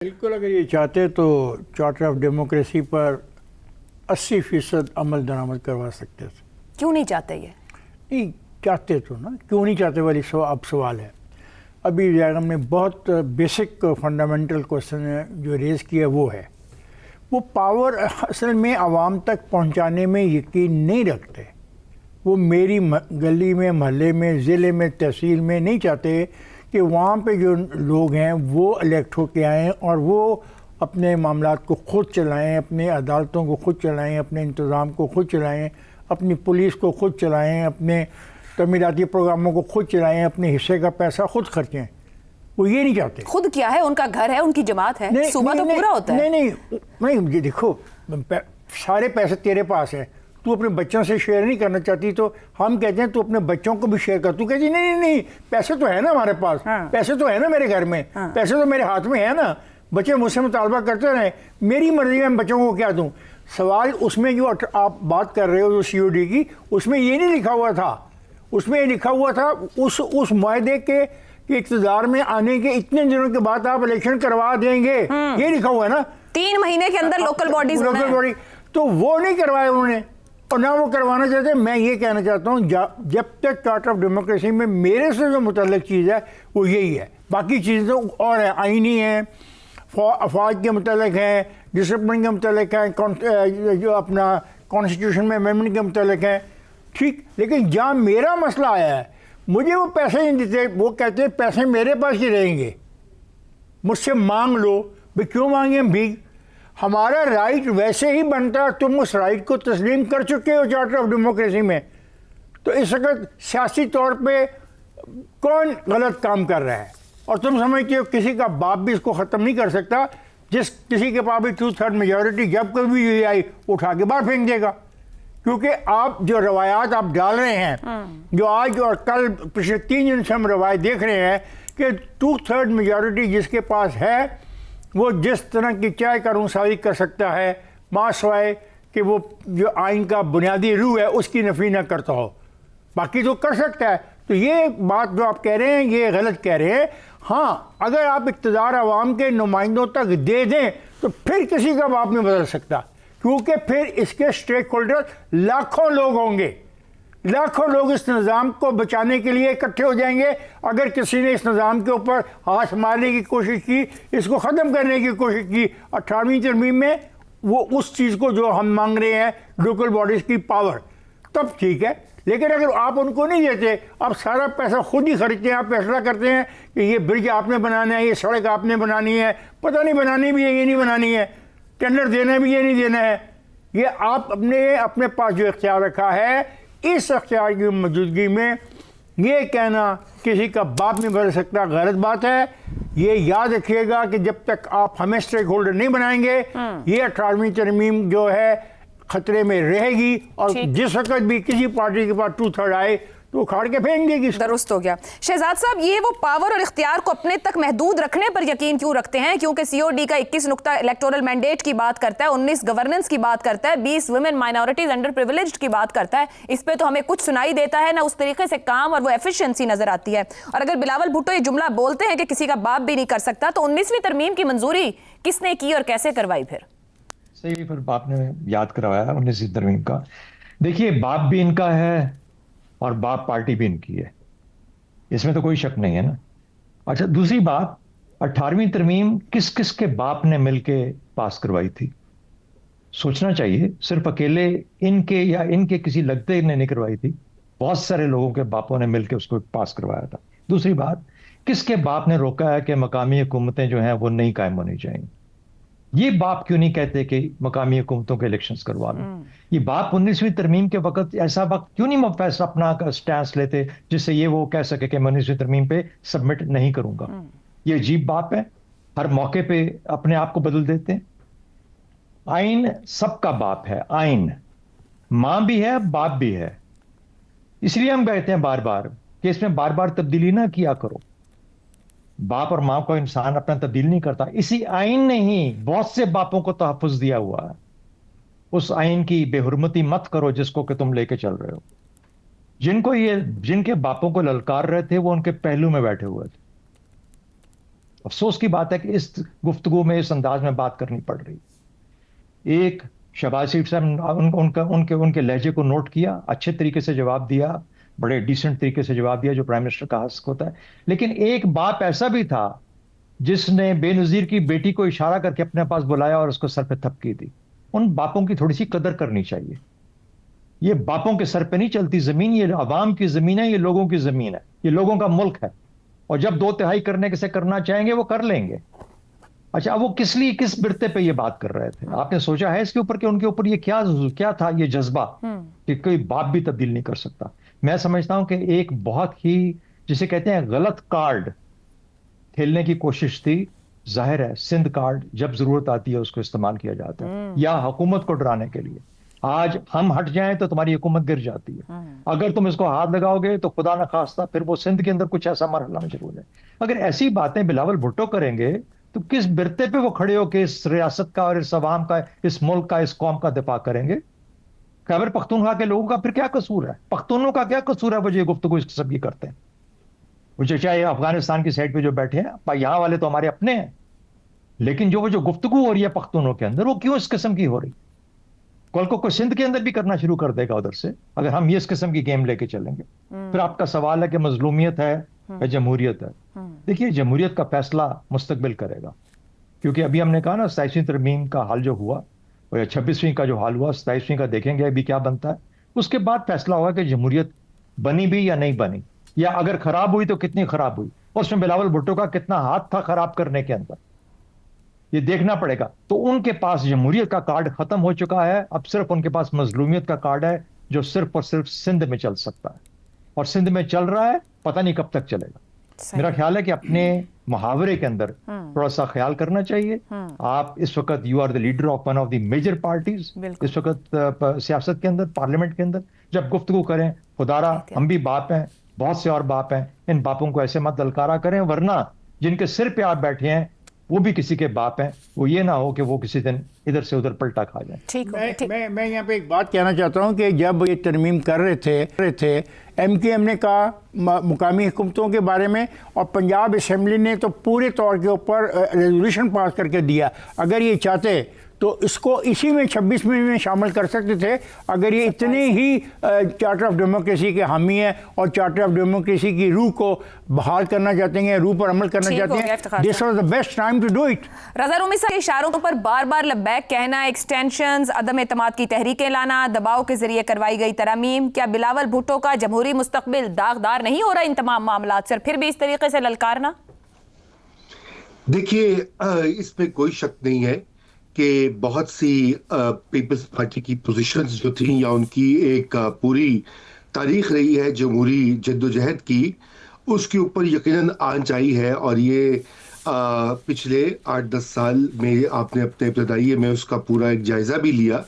बिल्कुल, अगर ये चाहते तो चार्टर ऑफ डेमोक्रेसी पर 80% अमल दरामद करवा सकते थे। क्यों नहीं चाहते ये? नहीं चाहते तो ना, क्यों नहीं चाहते वाली अब सवाल है। अभी जैगम ने बहुत बेसिक फंडामेंटल क्वेश्चन है जो रेज़ किया, वो है वो पावर असल में आवाम तक पहुंचाने में यकीन नहीं रखते। वो मेरी गली में, मोहल्ले में, ज़िले में, तहसील में नहीं चाहते कि वहाँ पे जो लोग हैं वो इलेक्ट होके आएँ और वो अपने मामलात को ख़ुद चलाएं, अपने अदालतों को ख़ुद चलाएं, अपने इंतज़ाम को ख़ुद चलाएं, अपनी पुलिस को ख़ुद चलाएं, अपने तमीराती प्रोग्रामों को ख़ुद चलाएं, अपने हिस्से का पैसा ख़ुद खर्चें। वो ये नहीं चाहते। खुद क्या है, उनका घर है, उनकी जमात है, सूबा तो पूरा होता है। नहीं, ये देखो, सारे पैसे तेरे पास है, तू अपने बच्चों से शेयर नहीं करना चाहती तो हम कहते हैं तू अपने बच्चों को भी शेयर कर। तू कहती नहीं, पैसे तो है ना हमारे पास, पैसे तो है ना मेरे घर में, पैसे तो मेरे हाथ में है ना, बच्चे मुझसे मुतालबा करते रहे, मेरी मर्जी में बच्चों को क्या दूं। सवाल उसमें जो आप बात कर रहे हो जो COD की, उसमें ये नहीं लिखा हुआ था। उसमें ये लिखा हुआ था उस मुआहदे के इक़्तिदार में आने के इतने दिनों के बाद आप इलेक्शन करवा देंगे, ये लिखा हुआ है ना, 3 महीने के अंदर लोकल बॉडी। तो वो नहीं करवाया उन्होंने और ना वो करवाना चाहते। मैं ये कहना चाहता हूँ जब तक चार्टर ऑफ डेमोक्रेसी में मेरे से जो मुतल्लिक चीज़ है वो यही है, बाकी चीज़ें तो और है, आईनी है, अफवाज के मुतल्लिक हैं, डिसिप्लिन के मुतल्लिक हैं, जो अपना कॉन्स्टिट्यूशन में अमेंडमेंट के मुतल्लिक हैं, ठीक। लेकिन जहाँ मेरा मसला आया है, मुझे वो पैसे नहीं देते। वो कहते हैं पैसे मेरे पास ही रहेंगे, मुझसे मांग लो। भाई क्यों मांगे हम भीख? हमारा राइट वैसे ही बनता है, तुम उस राइट को तस्लीम कर चुके हो चार्टर ऑफ डेमोक्रेसी में। तो इस वक्त सियासी तौर पे कौन गलत काम कर रहा है? और तुम समझते हो किसी का बाप भी इसको ख़त्म नहीं कर सकता। जिस किसी के पास भी 2/3 मेजॉरिटी जब कभी भी ये आई उठा के बाहर फेंक देगा, क्योंकि आप जो रवायात आप डाल रहे हैं, जो आज और कल पिछले 3 दिन से हम रवायत देख रहे हैं कि 2/3 मेजॉरिटी जिसके पास है वो जिस तरह की चाय का रूसाई कर सकता है, मासवाए कि वो जो आइन का बुनियादी रूह है उसकी नफी ना करता हो, बाकी तो कर सकता है। तो ये बात जो आप कह रहे हैं ये गलत कह रहे हैं। हाँ, अगर आप इक़्तिदार आवाम के नुमाइंदों तक दे दें तो फिर किसी का बाप नहीं बदल सकता, क्योंकि फिर इसके स्टेक होल्डर लाखों लोग होंगे, लाखों लोग इस निज़ाम को बचाने के लिए इकट्ठे हो जाएंगे। अगर किसी ने इस निज़ाम के ऊपर हाथ मारने की कोशिश की, इसको ख़त्म करने की कोशिश की 18वीं तरमीम में, वो उस चीज़ को जो हम मांग रहे हैं लोकल बॉडीज़ की पावर, तब ठीक है। लेकिन अगर आप उनको नहीं देते, आप सारा पैसा खुद ही खरीदते हैं, आप फैसला करते हैं कि ये ब्रिज आपने बनाना है, ये सड़क आपने बनानी है, पता नहीं बनानी भी है ये नहीं बनानी है, टेंडर देना भी ये नहीं देना है, ये आप अपने पास जो इख्तियार रखा है, इस अख्तियार की मौजूदगी में ये कहना किसी का बाप नहीं बदल सकता, गलत बात है। ये याद रखिएगा कि जब तक आप हमें स्टेक होल्डर नहीं बनाएंगे, ये 18वीं तरमीम जो है खतरे में रहेगी। और जिस वक्त भी किसी पार्टी के पास 2/3 आए तो उखाड़ के फेंक देगी। दुरुस्त हो गया। शहजाद साहब, ये वो पावर और इख्तियार को अपने तक महदूद रखने पर यकीन क्यों रखते हैं? क्योंकि COD का 21 नुक्ता इलेक्टोरल मैंडेट की बात करता है, 19 गवर्नेंस की बात करता है, 20 वुमेन माइनॉरिटीज अंडर प्रिविलेज्ड की बात करता है। इस पे तो हमें कुछ सुनाई देता है ना, उस तरीके से काम और वो एफिशिएंसी नजर आती है। और अगर बिलावल भुट्टो ये जुमला बोलते हैं कि किसी का बाप भी नहीं कर सकता, तो 19वीं तरमीम की मंजूरी किसने की और कैसे करवाई? फिर सही, फिर बाप ने याद करवाया 19वीं तरमीम का। देखिए, बाप भी इनका है और बाप पार्टी भी इनकी है, इसमें तो कोई शक नहीं है ना। अच्छा, दूसरी बात, 18वीं तरमीम किस किस के बाप ने मिलके पास करवाई थी? सोचना चाहिए। सिर्फ अकेले इनके या इनके किसी लगते ने नहीं करवाई थी, बहुत सारे लोगों के बापों ने मिलकर उसको पास करवाया था। दूसरी बात, किसके बाप ने रोका है कि मकामी हुकूमतें जो हैं वो नहीं कायम होनी चाहिए? ये बाप क्यों नहीं कहते कि मकामी हुकूमतों के इलेक्शंस करवा लो? ये बाप 19वीं तरमीम के वक्त ऐसा वक्त क्यों नहीं फैसला अपना स्टैंस लेते जिससे ये वो कह सके कि मैं 19वीं तरमीम पे सबमिट नहीं करूंगा? ये अजीब बाप है, हर मौके पे अपने आप को बदल देते हैं। आइन सबका बाप है, आइन मां भी है बाप भी है, इसलिए हम कहते हैं बार बार कि इसमें बार बार तब्दीली ना किया करो। बाप और मां को इंसान अपना तब्दील नहीं करता। इसी आइन ने ही बहुत से बापों को तहफ़्फ़ुज़ दिया हुआ है। उस आइन की बेहुरमती मत करो जिसको कि तुम लेके चल रहे हो। जिनके बापों को ललकार रहे थे वो उनके पहलू में बैठे हुए थे। افسوس کی بات ہے کہ اس گفتگو میں اس انداز میں بات کرنی پڑ رہی. ایک شہباز شریف صاحب ان کے لہجے کو نوٹ کیا, اچھے طریقے سے جواب دیا, بڑے ڈیسنٹ طریقے سے جواب دیا جو پرائم منسٹر کا حق ہوتا ہے. لیکن ایک باپ ایسا بھی تھا جس نے بے نظیر کی بیٹی کو اشارہ کر کے اپنے پاس بلایا اور اس کو سر پہ تھپکی دی. ان باپوں کی تھوڑی سی قدر کرنی چاہیے. یہ باپوں کے سر پہ نہیں چلتی زمین, یہ عوام کی زمین ہے, یہ لوگوں کی زمین ہے, یہ لوگوں کا ملک ہے, اور جب 2/3 کرنے سے کرنا چاہیں گے وہ کر لیں گے. اچھا, اب وہ کس برتے پہ یہ بات کر رہے تھے؟ آپ نے سوچا ہے اس کے اوپر کہ ان کے اوپر یہ کیا تھا یہ جذبہ کہ کوئی باپ بھی تبدیل نہیں کر سکتا؟ میں سمجھتا ہوں کہ ایک بہت ہی جسے کہتے ہیں غلط کارڈ کھیلنے کی کوشش تھی. ظاہر ہے سندھ کارڈ جب ضرورت آتی ہے اس کو استعمال کیا جاتا ہے, یا حکومت کو ڈرانے کے لیے. آج ہم ہٹ جائیں تو تمہاری حکومت گر جاتی ہے. اگر تم اس کو ہاتھ لگاؤ گے تو خدا نخواستہ پھر وہ سندھ کے اندر کچھ ایسا مرحلہ میں ضرور ہے. اگر ایسی باتیں بلاول بھٹو کریں گے تو کس برتے پہ وہ کھڑے ہو کے اس ریاست کا اور اس عوام کا, اس ملک کا, اس قوم کا دفاع کریں گے؟ خیبر پختونخوا کے لوگوں کا پھر کیا قصور ہے؟ پختونوں کا کیا قصور ہے وہ یہ گفتگو اس قسم کی کرتے ہیں؟ وہ چاہے افغانستان کی سائڈ پہ جو بیٹھے ہیں, یہاں والے تو ہمارے اپنے ہیں, لیکن وہ جو گفتگو ہو رہی ہے پختونوں کے اندر وہ کیوں اس قسم کی ہو رہی؟ کل کو کوئی سندھ کے اندر بھی کرنا شروع کر دے گا ادھر سے, اگر ہم یہ اس قسم کی گیم لے کے چلیں گے. پھر آپ کا سوال ہے کہ مظلومیت ہے یا جمہوریت ہے. دیکھیے جمہوریت کا فیصلہ مستقبل کرے گا, کیونکہ ابھی ہم نے کہا نا 27ویں ترمیم کا حال جو ہوا, اور 26ویں کا جو حال ہوا, 27ویں کا دیکھیں گے ابھی کیا بنتا ہے. اس کے بعد فیصلہ ہوگا کہ جمہوریت بنی بھی یا نہیں بنی, یا اگر خراب ہوئی تو کتنی خراب ہوئی, اور اس میں بلاول بھٹو کا کتنا ہاتھ تھا خراب کرنے کے اندر, یہ دیکھنا پڑے گا. تو ان کے پاس جمہوریت کا کارڈ ختم ہو چکا ہے, اب صرف ان کے پاس مظلومیت کا کارڈ ہے جو صرف اور صرف سندھ میں چل سکتا ہے, اور سندھ میں چل رہا ہے, پتہ نہیں کب تک چلے گا. میرا خیال ہے کہ اپنے محاورے کے اندر تھوڑا سا خیال کرنا چاہیے. آپ اس وقت you are the leader of one of the major parties اس وقت سیاست کے اندر, پارلیمنٹ کے اندر. جب گفتگو کریں خدارا ہم بھی باپ ہیں, بہت سے اور باپ ہیں, ان باپوں کو ایسے مت للکارا کریں, ورنہ جن کے سر پہ آپ بیٹھے ہیں وہ بھی کسی کے باپ ہیں. وہ یہ نہ ہو کہ وہ کسی دن ادھر سے ادھر پلٹا کھا جائیں. میں یہاں پہ ایک بات کہنا چاہتا ہوں کہ جب یہ ترمیم کر رہے تھے ایم کیو ایم نے کہا مقامی حکومتوں کے بارے میں, اور پنجاب اسمبلی نے تو پورے طور کے اوپر ریزولوشن پاس کر کے دیا. اگر یہ چاہتے تو اس کو اسی میں 26ویں میں شامل کر سکتے تھے, اگر یہ اتنے ہی چارٹر آف ڈیموکریسی کے حامی ہیں اور چارٹر آف ڈیموکریسی کی روح کو بحال کرنا چاہتے ہیں, روح پر عمل کرنا چاہتے ہیں. This was the best time to do it. Raza Rumi Sahab اشاروں پر بار بار لبیک کہنا, ایکسٹینشنز, عدم اعتماد کی تحریکیں لانا, دباؤ کے ذریعے کروائی گئی ترامیم, کیا بلاول بھٹو کا جمہوری مستقبل داغدار نہیں ہو رہا ان تمام معاملات سے, پھر بھی اس طریقے سے للکارنا؟ دیکھیے اس میں کوئی شک نہیں ہے کہ بہت سی پیپلز پارٹی کی پوزیشنز جو تھیں, یا ان کی ایک پوری تاریخ رہی ہے جمہوری جدوجہد کی, اس کے اوپر یقیناً آنچ آئی ہے. اور یہ پچھلے 8-10 سال میں آپ نے اپنے ابتدائی میں اس کا پورا ایک جائزہ بھی لیا,